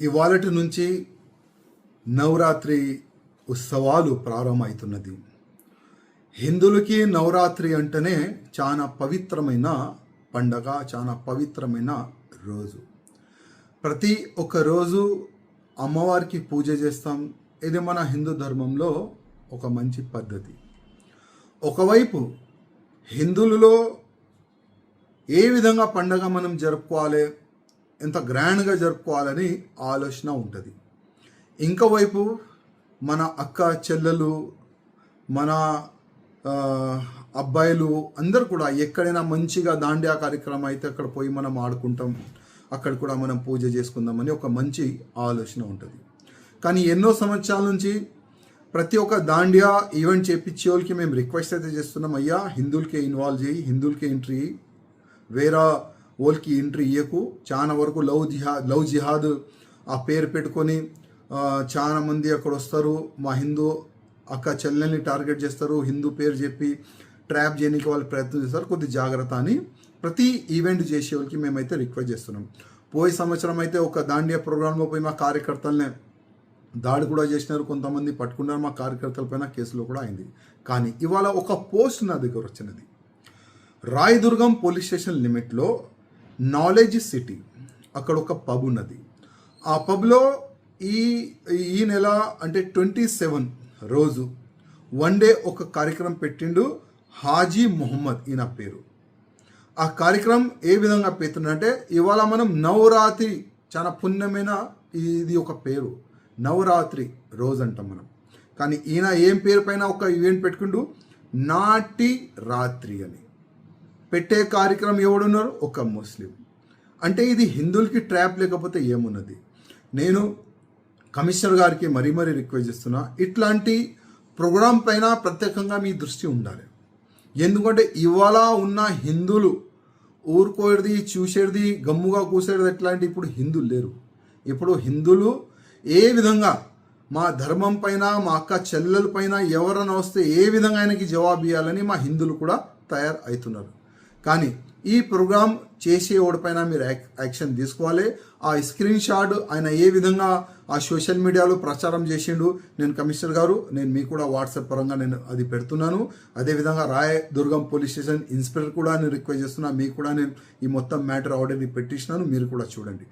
ఇవాళటి నుంచి నవరాత్రి ఉత్సవాలు ప్రారంభమవుతున్నది. హిందువులకి నవరాత్రి అంటేనే చాలా పవిత్రమైన పండగ, చాలా పవిత్రమైన రోజు. ప్రతి ఒక్క రోజు అమ్మవారికి పూజ చేస్తాం. ఇది మన హిందూ ధర్మంలో ఒక మంచి పద్ధతి. ఒకవైపు హిందువులలో ఏ విధంగా పండగ మనం జరుపుకోవాలి, ఎంత గ్రాండ్గా జరుపుకోవాలని ఆలోచన ఉంటుంది. ఇంకోవైపు మన అక్క చెల్లెలు, మన అబ్బాయిలు అందరు కూడా ఎక్కడైనా మంచిగా దాండియా కార్యక్రమం అయితే అక్కడ పోయి మనం ఆడుకుంటాం, అక్కడ కూడా మనం పూజ చేసుకుందామని ఒక మంచి ఆలోచన ఉంటుంది. కానీ ఎన్నో సంవత్సరాల నుంచి ప్రతి ఒక్క దాండియా ఈవెంట్ చేపించే వాళ్ళకి మేము రిక్వెస్ట్ అయితే చేస్తున్నాం, అయ్యా హిందువులకే ఇన్వాల్వ్ చేయి, హిందువులకే ఎంట్రీ, వేరే వాళ్ళకి ఎంట్రీ ఇయ్యకు. చాలా వరకు లవ్ జిహాద్ ఆ పేరు పెట్టుకొని చాలా మంది అక్కడ వస్తారు, మా హిందూ అక్క చెల్లెల్ని టార్గెట్ చేస్తారు, హిందూ పేరు చెప్పి ట్రాప్ చేయడానికి వాళ్ళు ప్రయత్నం చేస్తారు. కొద్ది జాగ్రత్త అని ప్రతి ఈవెంట్ చేసే వాళ్ళకి మేమైతే రిక్వెస్ట్ చేస్తున్నాం. పోయే సంవత్సరం అయితే ఒక దాండియా ప్రోగ్రాంలో పోయి మా కార్యకర్తలనే దాడి కూడా చేసినారు, కొంతమంది పట్టుకున్నారు, మా కార్యకర్తల పైన కేసులో కూడా అయింది. కానీ ఇవాళ ఒక పోస్ట్ నా దగ్గర వచ్చినది. రాయదుర్గం పోలీస్ స్టేషన్ లిమిట్లో నాలెడ్జ్ సిటీ అక్కడ ఒక పబ్ ఉన్నది. ఆ పబ్లో ఈ నెల అంటే 27 రోజు వన్ డే ఒక కార్యక్రమం పెట్టిండు హాజీ మొహమ్మద్ ఈయన పేరు. ఆ కార్యక్రమం ఏ విధంగా పెడుతుందంటే, ఇవాళ మనం నవరాత్రి చాలా పుణ్యమైన ఇది ఒక పేరు, నవరాత్రి రోజు అంటాం మనం. కానీ ఈయన ఏం పేరు పైన ఒక ఈవెంట్ పెట్టుకుంటూ నాటి రాత్రి అని పెట్టే కార్యక్రమం ఎవడున్నారు, ఒక ముస్లిం. అంటే ఇది హిందువులకి ట్రాప్ లేకపోతే ఏమున్నది. నేను కమిషనర్ గారికి మరీ రిక్వెస్ట్ చేస్తున్నా, ఇట్లాంటి ప్రోగ్రాం పైన ప్రత్యేకంగా మీ దృష్టి ఉండాలి. ఎందుకంటే ఇవాళ ఉన్న హిందువులు ఊరుకోయేది, చూసేది, గమ్ముగా కూసేది ఎట్లాంటి ఇప్పుడు హిందువులు లేరు. ఇప్పుడు హిందువులు ఏ విధంగా మా ధర్మం పైన, మా అక్క చెల్లెల పైన ఎవరైనా వస్తే ఏ విధంగా ఆయనకి జవాబు ఇవ్వాలని మా హిందువులు కూడా తయారు అవుతున్నారు. కానీ ఈ ప్రోగ్రాం చేసేవాడిపైన మీరు యాక్షన్ తీసుకోవాలి. ఆ స్క్రీన్ షాట్ ఆయన ఏ విధంగా ఆ సోషల్ మీడియాలో ప్రచారం చేసిండు, నేను కమిషనర్ గారు, నేను మీకు కూడా వాట్సాప్ పరంగా నేను అది పెడుతున్నాను. అదేవిధంగా రాయదుర్గం పోలీస్ స్టేషన్ ఇన్స్పెక్టర్ కూడా నేను రిక్వెస్ట్ చేస్తున్నా, మీకు కూడా నేను ఈ మొత్తం మ్యాటర్ ఆల్రెడీ పెట్టించినాను, మీరు కూడా చూడండి.